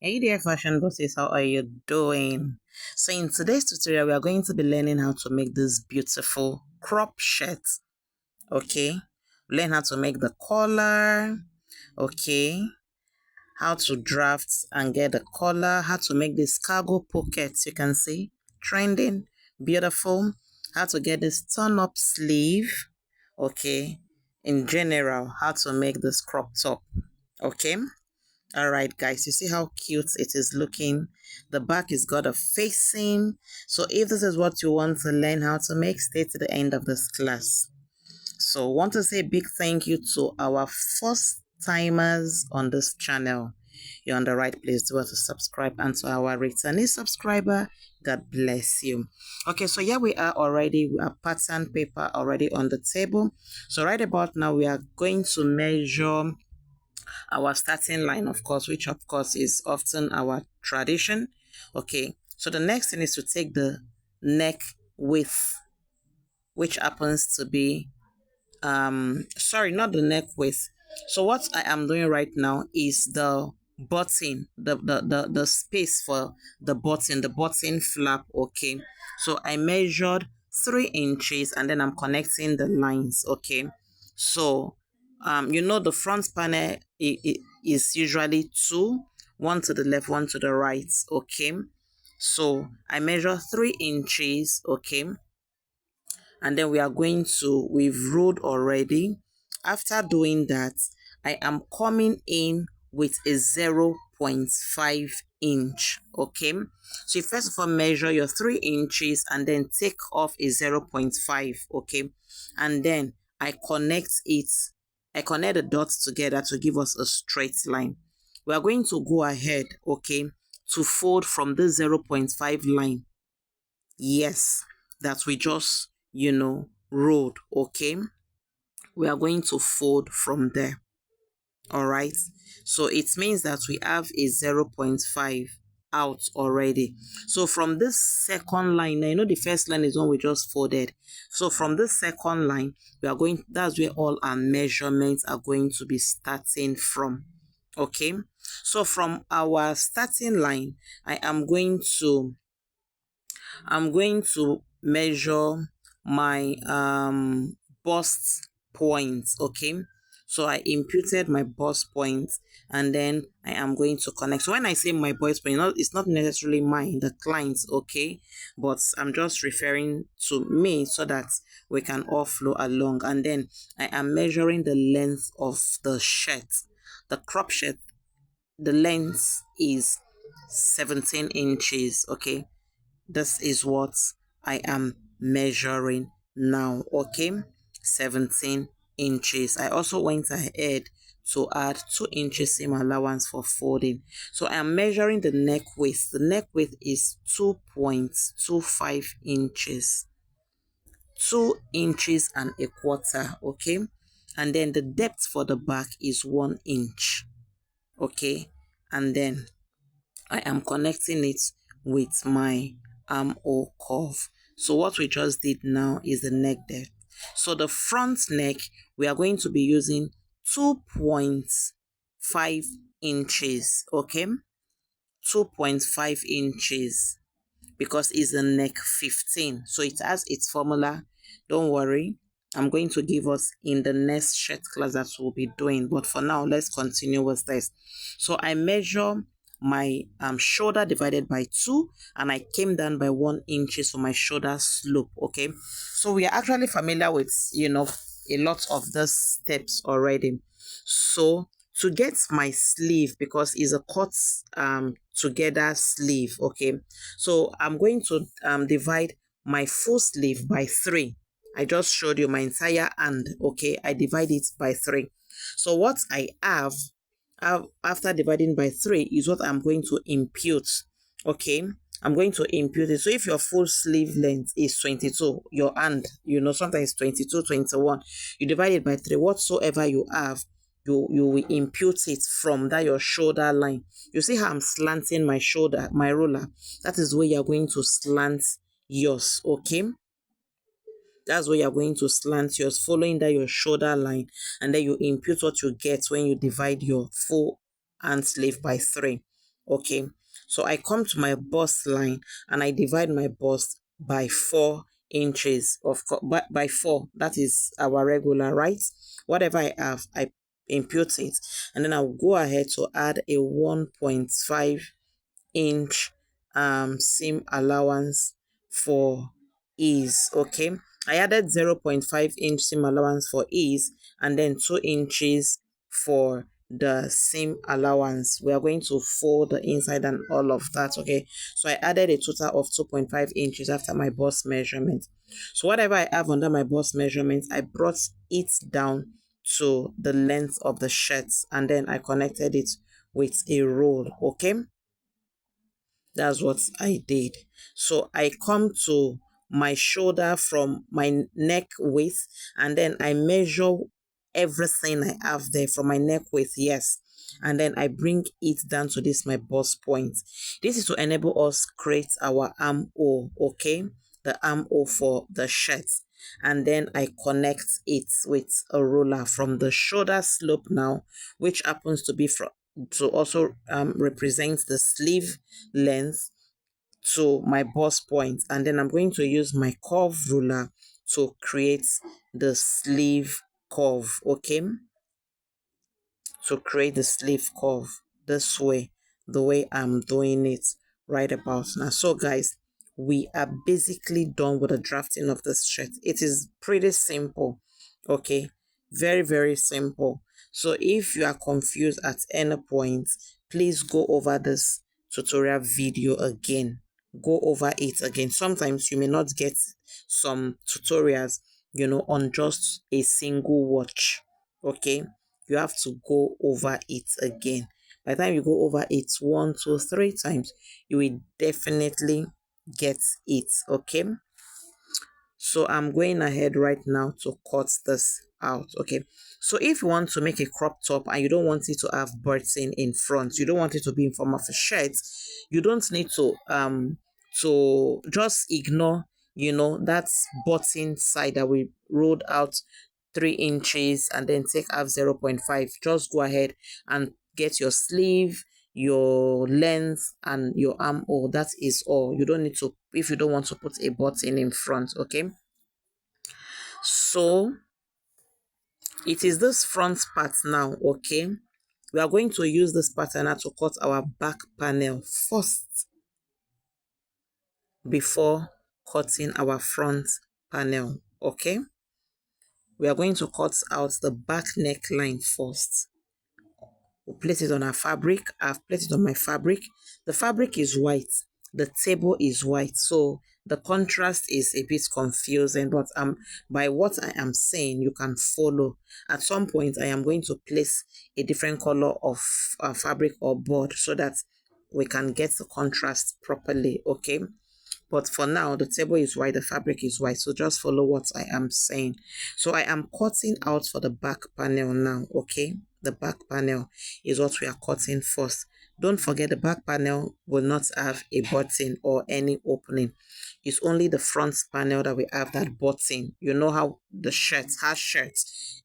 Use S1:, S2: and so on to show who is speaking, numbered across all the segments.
S1: Hey there, fashion bosses, how are you doing? So in today's tutorial, we are going to be learning how to make this beautiful crop shirt. Okay, learn how to make the collar. Okay, how to draft and get the collar, how to make this cargo pockets. You can see trending, beautiful. How to get this turn up sleeve. Okay, in general, how to make this crop top. Okay. All right, guys, you see how cute it is looking. The back is got a facing. So if this is what you want to learn how to make, stay to the end of this class. So want to say a big thank you to our first timers on this channel. You're on the right place. Do to subscribe, and to our returning subscriber, God bless you. Okay, so here we are already. We have pattern paper already on the table. So right about now, we are going to measure our starting line, of course, which of course is often our tradition. Okay, so the next thing is to take the neck width, which happens to be sorry, not the neck width. So what I am doing right now is the button, the space for the button flap. Okay, so I measured 3 inches and then I'm connecting the lines. Okay, so you know the front panel is usually two, one to the left, one to the right. Okay, so I measure 3 inches. Okay, and then we are going to, we've ruled already. After doing that, I am coming in with a 0.5 inch. Okay, so you first of all measure your 3 inches and then take off a 0.5. Okay, and then I connect the dots together to give us a straight line. We are going to go ahead, okay, to fold from the 0.5 line. Yes, that we just rolled. Okay, we are going to fold from there. All right, so it means that we have a 0.5 out already. So from this second line, now you know the first line is one we just folded. So from this second line, we are going, that's where all our measurements are going to be starting from. Okay, so from our starting line, I'm going to measure my bust points. Okay, so I imputed my bust points and then I am going to connect. So when I say my bust point, it's not necessarily mine, the client's. Okay, but I'm just referring to me so that we can all flow along. And then I am measuring the length of the shirt, the crop shirt. The length is 17 inches. Okay, this is what I am measuring now. Okay, 17 inches. I also went ahead to add 2 inches seam allowance for folding. So I am measuring the neck width. The neck width is 2.25 inches. 2 inches and a quarter. Okay, and then the depth for the back is 1 inch. Okay, and then I am connecting it with my armhole curve. So what we just did now is the neck depth. So the front neck, we are going to be using 2.5 inches. Okay, 2.5 inches because it's a neck 15. So it has its formula. Don't worry, I'm going to give us in the next shirt class that we'll be doing. But for now, let's continue with this. So I measure my shoulder divided by 2 and I came down by 1 inches for my shoulder slope. Okay, so we are actually familiar with a lot of the steps already. So to get my sleeve, because it's a cut together sleeve. Okay, so I'm going to divide my full sleeve by 3. I just showed you my entire hand. Okay, I divide it by 3. So what I have after dividing by 3 is what I'm going to impute. Okay, I'm going to impute it. So if your full sleeve length is 22, your hand, sometimes 22, 21, you divide it by 3. Whatsoever you have, you will impute it from that your shoulder line. You see how I'm slanting my shoulder, my ruler? That is where you're going to slant yours. Okay, that's where you're going to slant yours, following that your shoulder line, and then you impute what you get when you divide your full hand sleeve by 3. Okay, so I come to my bust line and I divide my bust by 4 inches by 4. That is our regular, right? Whatever I have, I impute it, and then I'll go ahead to add a 1.5 inch seam allowance for ease. Okay, I added 0.5 inch seam allowance for ease, and then 2 inches for the seam allowance. We are going to fold the inside and all of that. Okay, so I added a total of 2.5 inches after my bust measurement. So whatever I have under my bust measurement, I brought it down to the length of the shirt, and then I connected it with a roll. Okay, that's what I did. So I come to my shoulder from my neck width, and then I measure everything I have there from my neck width, yes. And then I bring it down to this my bust point. This is to enable us create our armhole, okay? The armhole for the shirt. And then I connect it with a ruler from the shoulder slope now, which happens to be from to also represent the sleeve length to my bust point, and then I'm going to use my curve ruler to create the sleeve curve. Okay, to create the sleeve curve this way, the way I'm doing it right about now. So guys, we are basically done with the drafting of this shirt. It is pretty simple. Okay, very, very simple. So if you are confused at any point, please go over this tutorial video again. Go over it again. Sometimes you may not get some tutorials, on just a single watch. Okay, you have to go over it again. By the time you go over it 1, 2, 3 times, you will definitely get it. Okay, so I'm going ahead right now to cut this out. Okay, so if you want to make a crop top and you don't want it to have button in front, you don't want it to be in form of a shirt, you don't need to just ignore that button side that we rolled out 3 inches and then take out 0.5. Just go ahead and get your sleeve, your length, and your armhole. That is all. You don't need to, if you don't want to put a button in front. Okay, so it is this front part now. Okay, we are going to use this pattern now to cut our back panel first before cutting our front panel. Okay, we are going to cut out the back neckline first. We'll place it on our fabric. I've placed it on my fabric. The fabric is white. The table is white. So the contrast is a bit confusing, but by what I am saying, you can follow. At some point, I am going to place a different color of fabric or board so that we can get the contrast properly. Okay. But for now, the table is white, the fabric is white. So just follow what I am saying. So I am cutting out for the back panel now, okay? The back panel is what we are cutting first. Don't forget the back panel will not have a button or any opening. It's only the front panel that we have that button. You know how the her shirt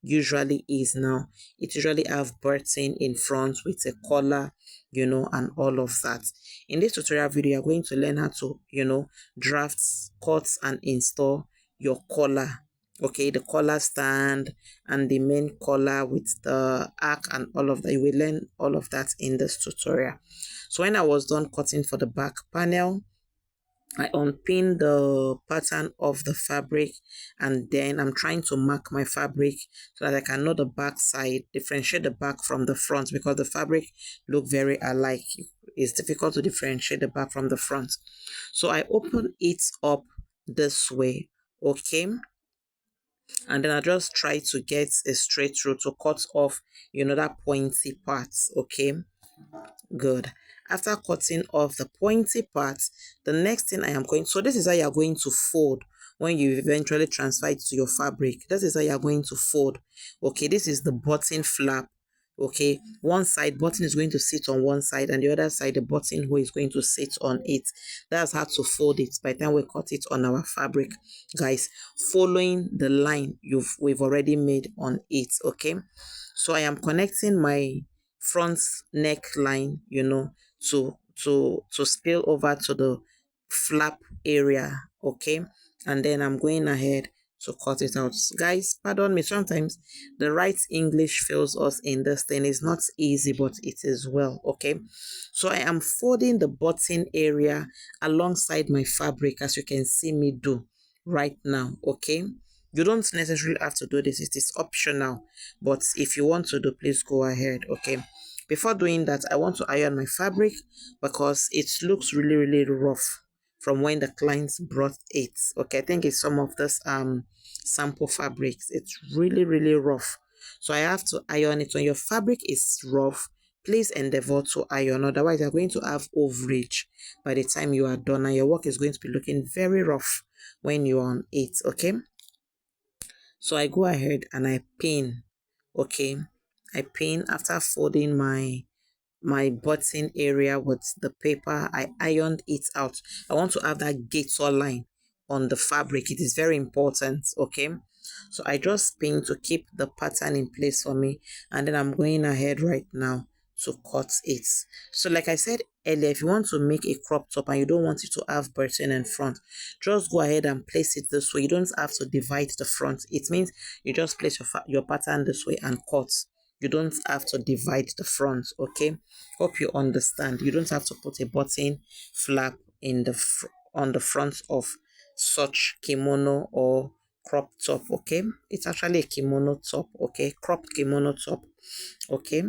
S1: usually is now. It usually have button in front with a collar, and all of that. In this tutorial video, you're going to learn how to, draft, cut, and install your collar. Okay, the collar stand and the main collar with the arc and all of that. You will learn all of that in this tutorial. So when I was done cutting for the back panel, I unpin the pattern of the fabric, and then I'm trying to mark my fabric so that I can know the back side, differentiate the back from the front, because the fabric look very alike. It's difficult to differentiate the back from the front. So I open it up this way, okay? And then I just try to get a straight through to cut off, that pointy part, okay? Good. After cutting off the pointy part, the next thing I am going, so this is how you are going to fold when you eventually transfer it to your fabric. This is how you are going to fold. Okay, this is the button flap. Okay, one side button is going to sit on one side, and the other side the button hole is going to sit on it. That's how to fold it by the time we cut it on our fabric, guys, following the line we've already made on it. Okay, so I am connecting my front neckline, to spill over to the flap area, okay? And then I'm going ahead to cut it out. Guys, pardon me, sometimes the right English fails us in this thing. It's not easy, but it is well, okay? So I am folding the button area alongside my fabric, as you can see me do right now, okay? You don't necessarily have to do this, it is optional, but if you want to do, please go ahead, okay? Before doing that, I want to iron my fabric because it looks really, really rough from when the clients brought it. Okay, I think it's some of this sample fabrics. It's really, really rough. So I have to iron it. When your fabric is rough, please endeavor to iron. Otherwise, you're going to have overage by the time you are done, and your work is going to be looking very rough when you're on it. Okay. So I go ahead and I pin. Okay. I pin after folding my button area with the paper. I ironed it out. I want to have that gator line on the fabric. It is very important, okay? So I just pin to keep the pattern in place for me, and then I'm going ahead right now to cut it. So like I said earlier, if you want to make a crop top and you don't want it to have button in front, just go ahead and place it this way. You don't have to divide the front. It means you just place your pattern this way and cut. You don't have to divide the front, okay? Hope you understand. You don't have to put a button flap in the on the front of such kimono or crop top, okay? It's actually a kimono top, okay? Crop kimono top, okay?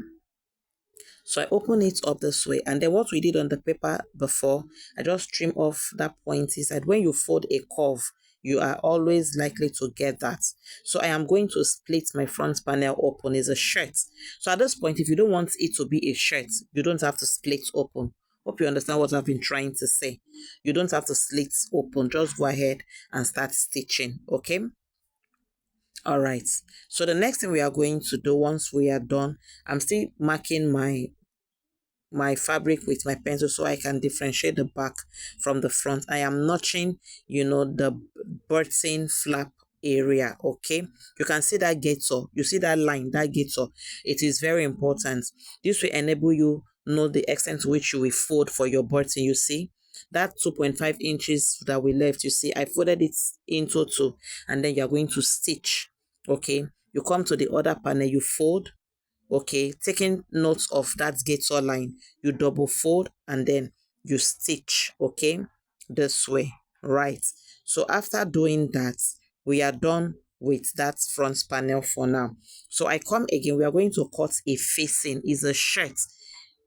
S1: So I open it up this way, and then what we did on the paper before, I just trim off that pointy side. When you fold a curve, you are always likely to get that. So I am going to split my front panel open. It's a shirt. So at this point, if you don't want it to be a shirt, you don't have to split open. Hope you understand what I've been trying to say. You don't have to split open. Just go ahead and start stitching, okay? All right. So the next thing we are going to do once we are done, I'm still marking my fabric with my pencil so I can differentiate the back from the front. I am notching, the button flap area, okay? You can see that gator. You see that line, that gator. It is very important. This will enable you know the extent to which you will fold for your button. You see that 2.5 inches that we left, you see I folded it into two, and then you're going to stitch, okay? You come to the other panel, you fold, okay, taking notes of that gator line, you double fold and then you stitch, okay, this way, right? So after doing that, we are done with that front panel for now. So I come again, we are going to cut a facing. Is a shirt.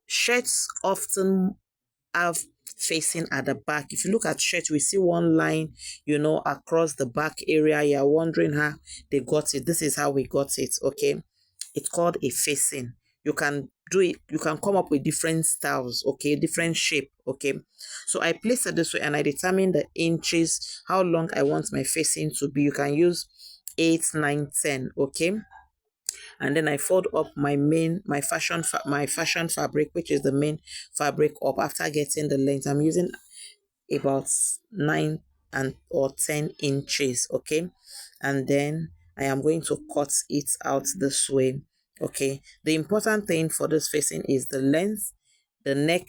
S1: Shirts often have facing at the back. If you look at shirt, we see one line, across the back area. You're wondering how they got it. This is how we got it, okay? It's called a facing. You can do it, you can come up with different styles, okay, different shape, okay? So I place it this way and I determine the inches, how long I want my facing to be. You can use 8, 9, 10, okay? And then I fold up my fashion fabric, which is the main fabric, up after getting the length. I'm using about 9 or 10 inches, okay? And then I am going to cut it out this way, okay? The important thing for this facing is the length, the neck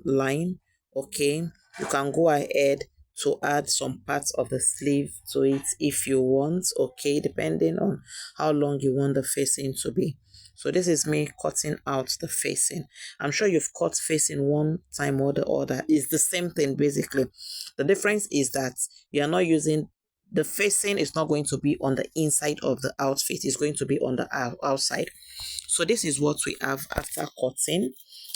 S1: line, okay? You can go ahead to add some parts of the sleeve to it if you want, okay, depending on how long you want the facing to be. So this is me cutting out the facing. I'm sure you've cut facing one time or the other. It's the same thing basically. The difference is that you are not using, the facing is not going to be on the inside of the outfit. It's going to be on the outside. So this is what we have after cutting.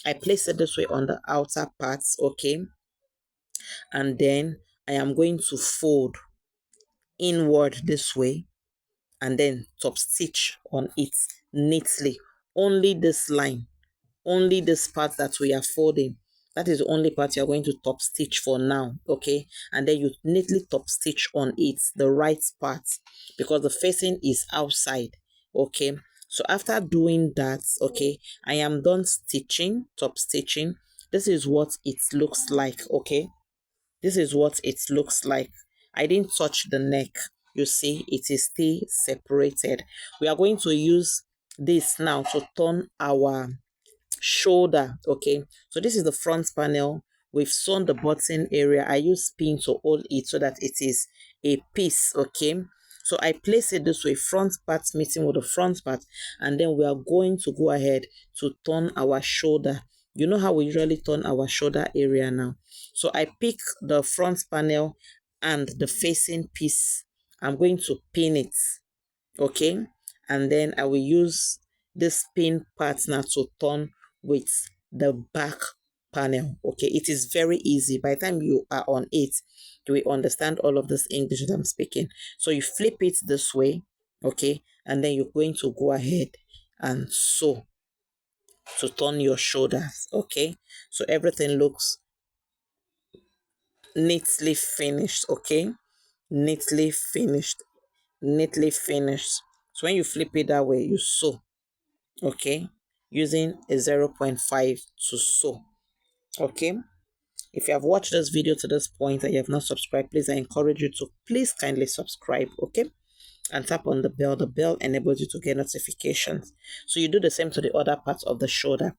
S1: I place it this way on the outer parts, okay? And then I am going to fold inward this way and then top stitch on it neatly. Only this line, only this part that we are folding, that is the only part you're going to top stitch for now, okay? And then you neatly top stitch on it, the right part, because the facing is outside, okay? So after doing that, okay, I am done stitching, top stitching. This is what it looks like, okay? This is what it looks like. I didn't touch the neck. You see, it is still separated. We are going to use this now to turn our shoulder. Okay, so this is the front panel. We've sewn the button area. I use pin to hold it so that it is a piece. Okay, so I place it this way, front part meeting with the front part, and then we are going to go ahead to turn our shoulder. You know how we usually turn our shoulder area now. So I pick the front panel and the facing piece. I'm going to pin it. Okay, and then I will use this pin part now to turn with the back panel. Okay, it is very easy. By the time you are on it, you will understand all of this English that I'm speaking. So you flip it this way, okay, and then you're going to go ahead and sew to turn your shoulders. Okay, so everything looks neatly finished. Okay, neatly finished, neatly finished. So when you flip it that way, you sew. Okay, using a 0.5 to sew. Okay, if you have watched this video to this point and you have not subscribed, please, I encourage you to please kindly subscribe. Okay, and tap on the bell. The bell enables you to get notifications. So you do the same to the other parts of the shoulder.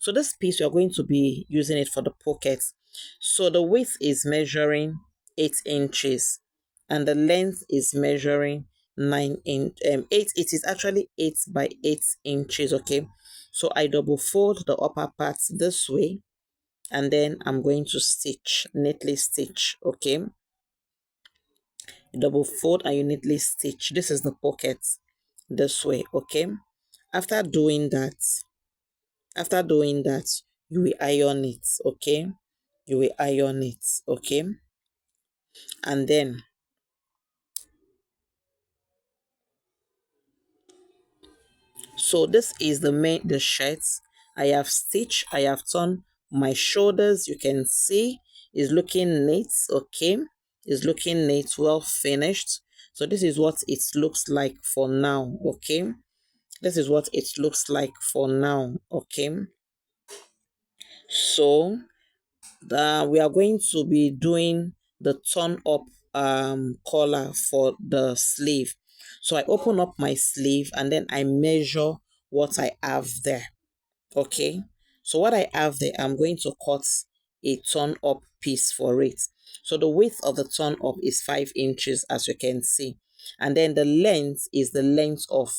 S1: So this piece, you're going to be using it for the pockets. So the width is measuring 8 inches and the length is measuring 8. It is actually 8 by 8 inches. Okay, so I double fold the upper part this way, and then I'm going to stitch, neatly stitch. Okay, double fold and you neatly stitch. This is the pocket this way. Okay, after doing that, you will iron it. Okay, you will iron it. Okay, and then so this is the shirt. I have stitched, I have turned my shoulders. You can see is looking neat. Okay, is looking neat, well finished. So this is what it looks like for now. Okay, this is what it looks like for now. Okay, so we are going to be doing the turn up collar for the sleeve. So I open up my sleeve and then I measure what I have there. Okay, so what I have there, I'm going to cut a turn up piece for it. So the width of the turn up is 5 inches, as you can see, and then the length is the length of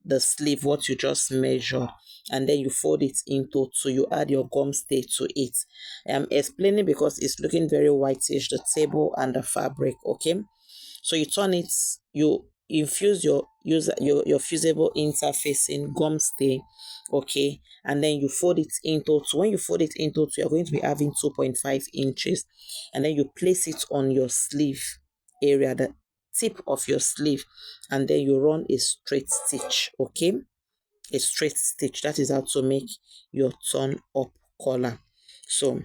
S1: the sleeve, what you just measured, and then you fold it into two. You add your gum stay to it. I'm explaining because it's looking very whitish, the table and the fabric. Okay, so you turn it, you infuse your fusible interfacing gum stay. Okay, and then you fold it into two. When you fold it into two, you're going to be having 2.5 inches, and then you place it on your sleeve area, the tip of your sleeve, and then you run a straight stitch. Okay, a straight stitch. That is how to make your turn up collar. So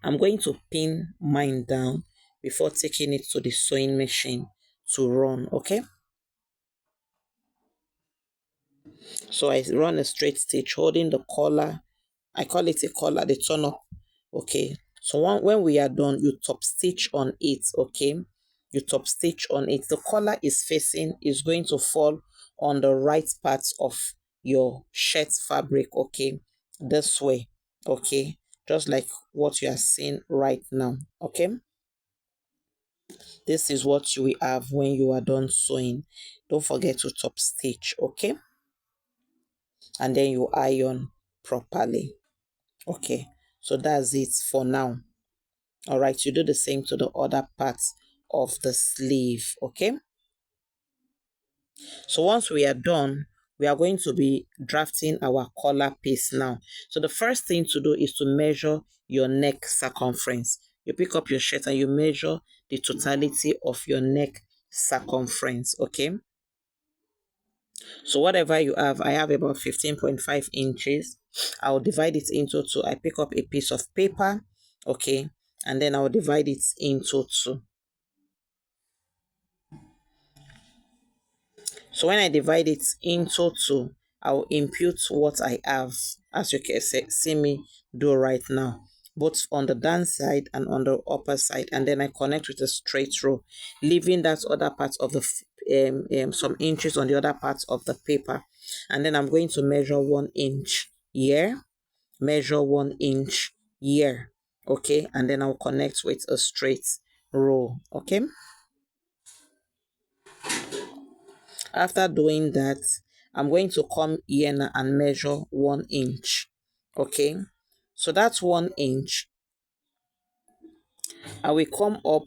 S1: I'm going to pin mine down before taking it to the sewing machine to run. Okay, so I run a straight stitch holding the collar. I call it a collar, the turn up. Okay, so when we are done, you top stitch on it. Okay, you top stitch on it. The collar is going to fall on the right part of your shirt fabric. Okay, this way. Okay, just like what you are seeing right now. Okay, this is what you will have when you are done sewing. Don't forget to top stitch. Okay, and then you iron properly. Okay, so that's it for now. All right, you do the same to the other parts of the sleeve. Okay, so once we are done, we are going to be drafting our collar piece now. So the first thing to do is to measure your neck circumference. You pick up your shirt and you measure the totality of your neck circumference. Okay, so whatever you have, I have about 15.5 inches. I'll divide it into two. I pick up a piece of paper. Okay, and then I'll divide it into two. So when I divide it into two, I'll impute what I have, as you can see me do right now, both on the down side and on the upper side, and then I connect with a straight row, leaving that other part of the some inches on the other parts of the paper, and then I'm going to measure 1 inch here, measure 1 inch here, okay, and then I'll connect with a straight row, okay. After doing that, I'm going to come here now and measure 1 inch, okay. So that's 1 inch. I will come up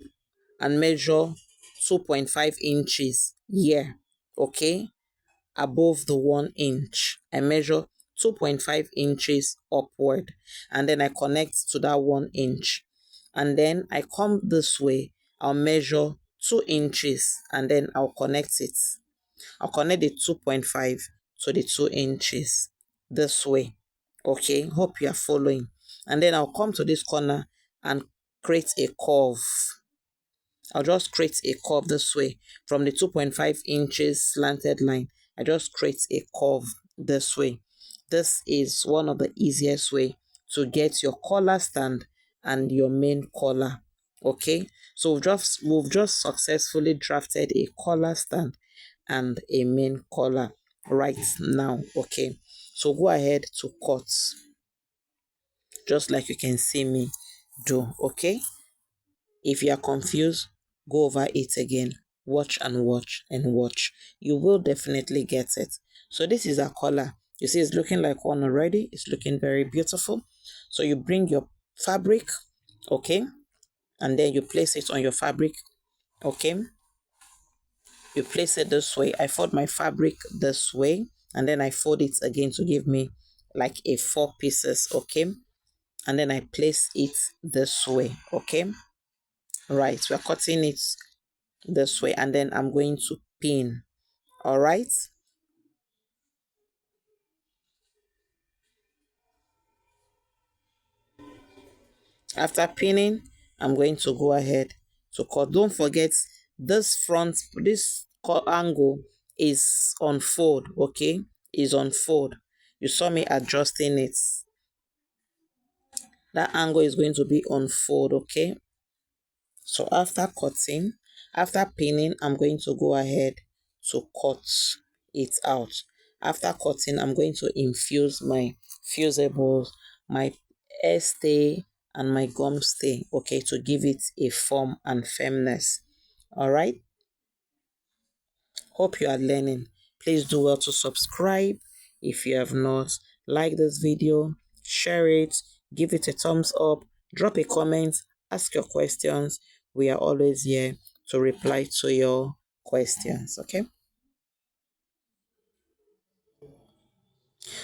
S1: and measure 2.5 inches here, okay, above the 1 inch. I measure 2.5 inches upward, and then I connect to that 1 inch, and then I come this way. I'll measure 2 inches, and then I'll connect it. I'll connect the 2.5 to the 2 inches this way, okay. Hope you are following. And then I'll come to this corner and create a curve. I'll just create a curve this way from the 2.5 inches slanted line. I just create a curve this way. This is one of the easiest way to get your collar stand and your main collar, okay. So we've just successfully drafted a collar stand and a main collar right now, okay. So go ahead to cut, just like you can see me do, okay. If you are confused, go over it again. Watch and watch and watch. You will definitely get it. So this is a collar. You see it's looking like one already. It's looking very beautiful. So you bring your fabric, okay, and then you place it on your fabric, okay. You place it this way. I fold my fabric this way, and then I fold it again to give me like a 4 pieces, okay. And then I place it this way, okay. Right, we're cutting it this way, and then I'm going to pin. All right, after pinning, I'm going to go ahead to cut. Don't forget, this cut angle is on fold, okay, is on fold. You saw me adjusting it. That angle is going to be on fold, okay. So after cutting, after pinning, I'm going to go ahead to cut it out. After cutting, I'm going to infuse my fusibles, my air stay, and my gum stay, okay, to give it a form and firmness. All right. Hope you are learning. Please do well to subscribe if you have not. Like this video, share it, give it a thumbs up, drop a comment, ask your questions. We are always here to reply to your questions, okay?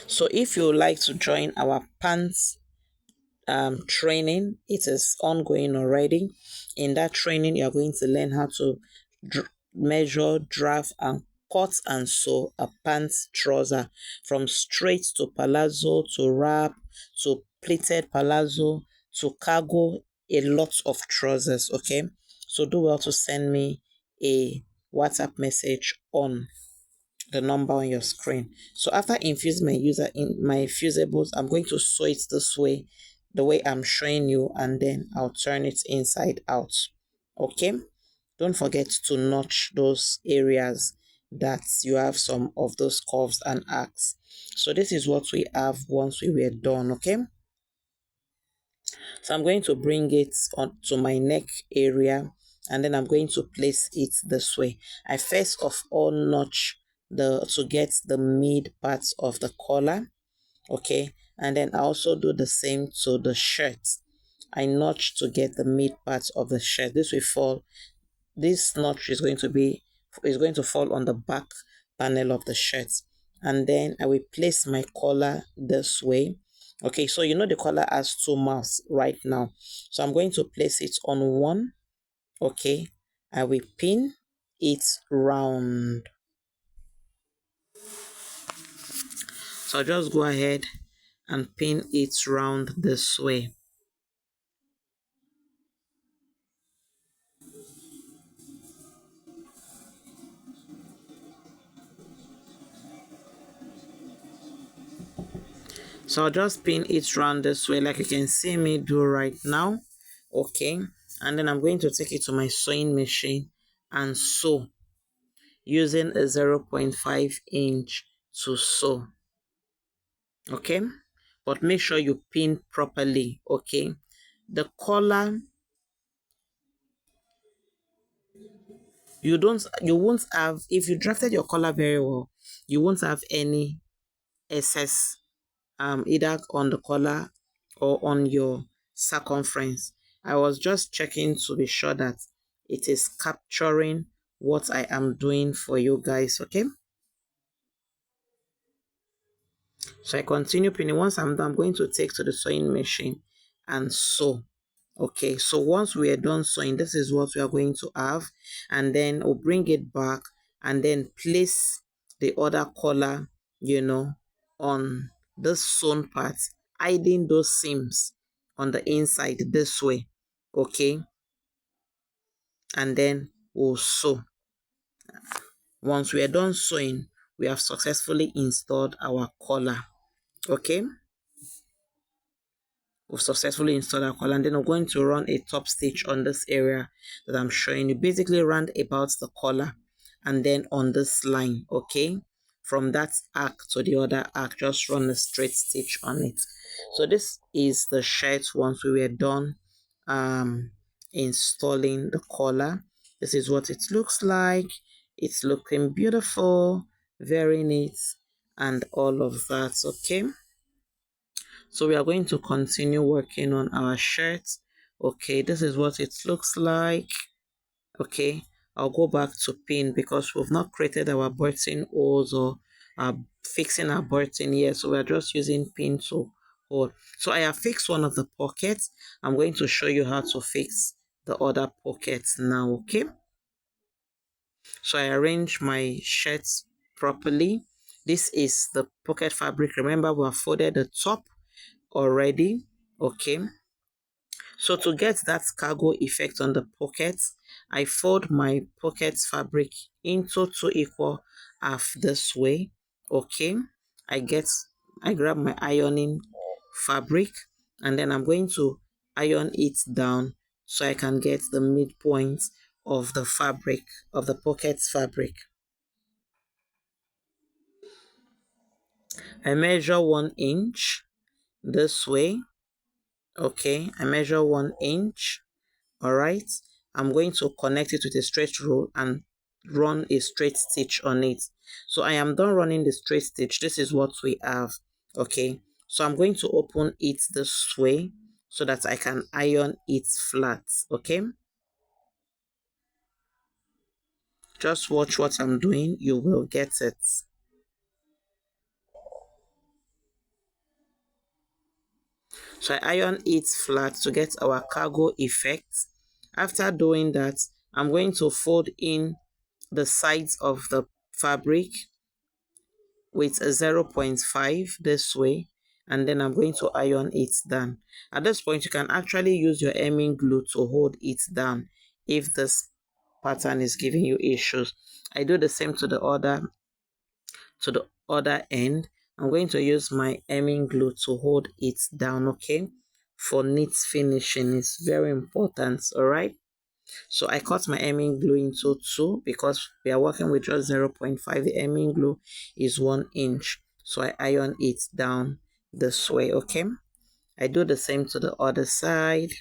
S1: So if you would like to join our pants training, it is ongoing already. In that training, you are going to learn how to measure, draft, and cut and sew a pants trouser from straight to palazzo to wrap to pleated palazzo to cargo, a lot of trousers, okay. So do well to send me a WhatsApp message on the number on your screen. So after infusing my user in my fusibles, I'm going to sew it this way, the way I'm showing you, and then I'll turn it inside out, okay. Don't forget to notch those areas that you have some of those curves and arcs. So this is what we have once we were done, okay. So I'm going to bring it on to my neck area, and then I'm going to place it this way. I first of all notch to get the mid parts of the collar, okay, and then I also do the same to the shirt. I notch to get the mid parts of the shirt. This notch is going to fall on the back panel of the shirt, and then I will place my collar this way. Okay, so you know the collar has 2 mouths right now, so I'm going to place it on one, okay. I will pin it round. So I'll just go ahead and pin it round this way. So I'll just pin it round this way like you can see me do right now, okay. And then I'm going to take it to my sewing machine and sew using a 0.5 inch to sew, okay. but make sure you pin properly, okay? The collar, you won't have, if you drafted your collar very well, you won't have any excess either on the collar or on your circumference. I was just checking to be sure that it is capturing what I am doing for you guys, okay? So I continue pinning. Once I'm done, I'm going to take to the sewing machine and sew. Okay, so once we are done sewing, this is what we are going to have, and then we'll bring it back and then place the other collar, you know, on the sewn part, hiding those seams on the inside this way. Okay, and then we'll sew. Once we are done sewing, we have successfully installed our collar. Okay, we've successfully installed our collar, and then I'm going to run a top stitch on this area that I'm showing you. Basically round about the collar and then on this line, okay? From that arc to the other arc, just run a straight stitch on it. So this is the shirt once we were done installing the collar. This is what it looks like. It's looking beautiful, very neat, and all of that, okay? So we are going to continue working on our shirt. Okay, this is what it looks like. Okay, I'll go back to pin because we've not created our button holes or fixing our button yet. So we're just using pin to hold. So I have fixed one of the pockets. I'm going to show you how to fix the other pockets now, okay? So I arrange my shirts properly. This is the pocket fabric. Remember, we have folded the top already, okay? So to get that cargo effect on the pockets, I fold my pocket fabric into 2 equal half this way, okay? I grab my ironing fabric and then I'm going to iron it down so I can get the midpoint of the fabric, of the pocket fabric. I measure 1 inch this way, okay? I measure 1 inch. All right, I'm going to connect it with a straight rule and run a straight stitch on it. So I am done running the straight stitch. This is what we have. Okay, so I'm going to open it this way so that I can iron it flat. Okay, just watch what I'm doing, you will get it. So I iron it flat to get our cargo effect. After doing that, I'm going to fold in the sides of the fabric with a 0.5 this way, and then I'm going to iron it down. At this point, you can actually use your hemming glue to hold it down if this pattern is giving you issues. I do the same to the other end. I'm going to use my hemming glue to hold it down, okay? For neat finishing, it's very important, all right? So I cut my hemming glue into 2 because we are working with just 0.5. The hemming glue is 1 inch. So I iron it down this way, okay? I do the same to the other side.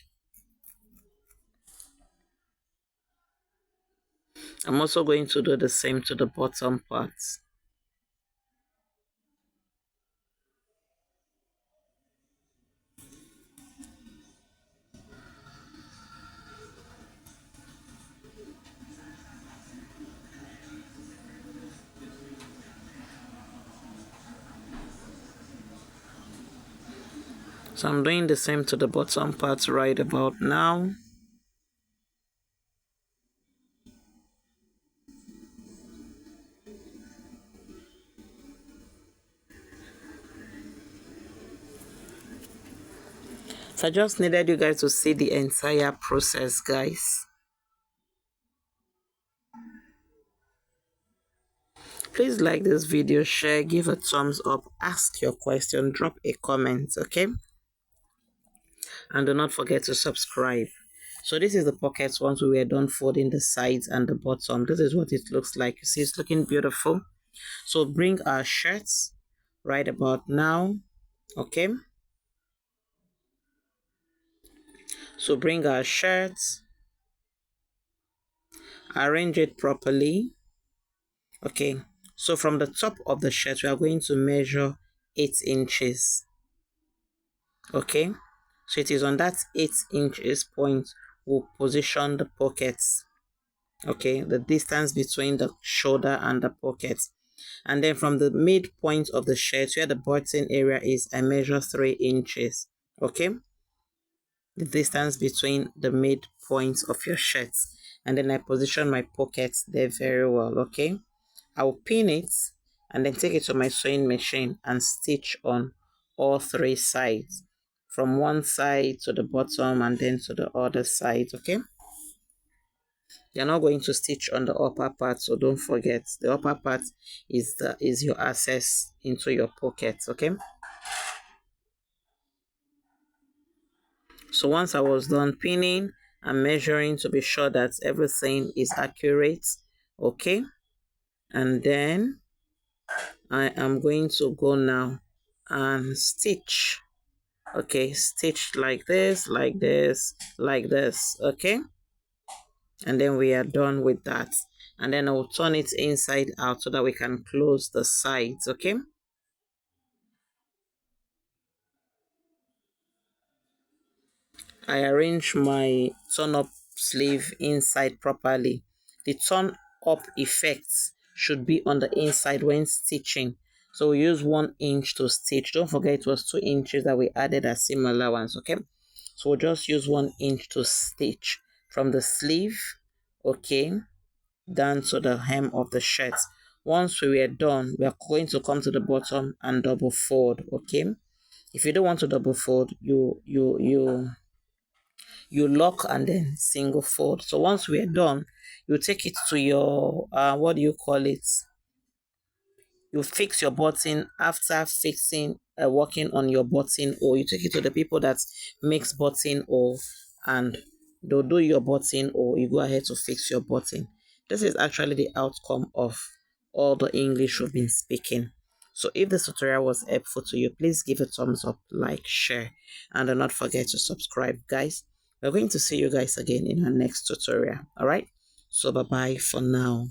S1: I'm also going to do the same to the bottom parts. So I'm doing the same to the bottom parts right about now. So I just needed you guys to see the entire process, guys. Please like this video, share, give a thumbs up, ask your question, drop a comment, okay? And do not forget to subscribe. So this is the pockets once we were done folding the sides and the bottom. This is what it looks like. You see, it's looking beautiful. So bring our shirts right about now, okay? So bring our shirt, arrange it properly. Okay, so from the top of the shirt, we are going to measure 8 inches. Okay, so it is on that 8 inches point we'll position the pockets. Okay, the distance between the shoulder and the pockets. And then from the midpoint of the shirt where the button area is, I measure 3 inches. Okay, the distance between the midpoints of your shirt. And then I position my pockets there very well. Okay, I'll pin it and then take it to my sewing machine and stitch on all 3 sides, from one side to the bottom and then to the other side. Okay, you're not going to stitch on the upper part, so don't forget the upper part is your access into your pockets. Okay, so once I was done pinning, I'm measuring to be sure that everything is accurate. Okay, and then I am going to go now and stitch. Okay, stitch like this, like this, like this. Okay, and then we are done with that. And then I'll turn it inside out so that we can close the sides. Okay, I arrange my turn up sleeve inside properly. The turn up effect should be on the inside when stitching. So we use 1 inch to stitch. Don't forget it was 2 inches that we added as similar ones. Okay, so we'll just use 1 inch to stitch from the sleeve, okay, down to the hem of the shirt. Once we are done, we are going to come to the bottom and double fold. Okay, if you don't want to double fold, you lock and then single fold. So once we are done, you take it to your what do you call it, you fix your button. After fixing working on your button, or you take it to the people that makes button, or and they'll do your button, or you go ahead to fix your button. This is actually the outcome of all the English we've been speaking. So if this tutorial was helpful to you, please give a thumbs up, like, share, and do not forget to subscribe, guys. We're going to see you guys again in our next tutorial. All right, so bye bye for now.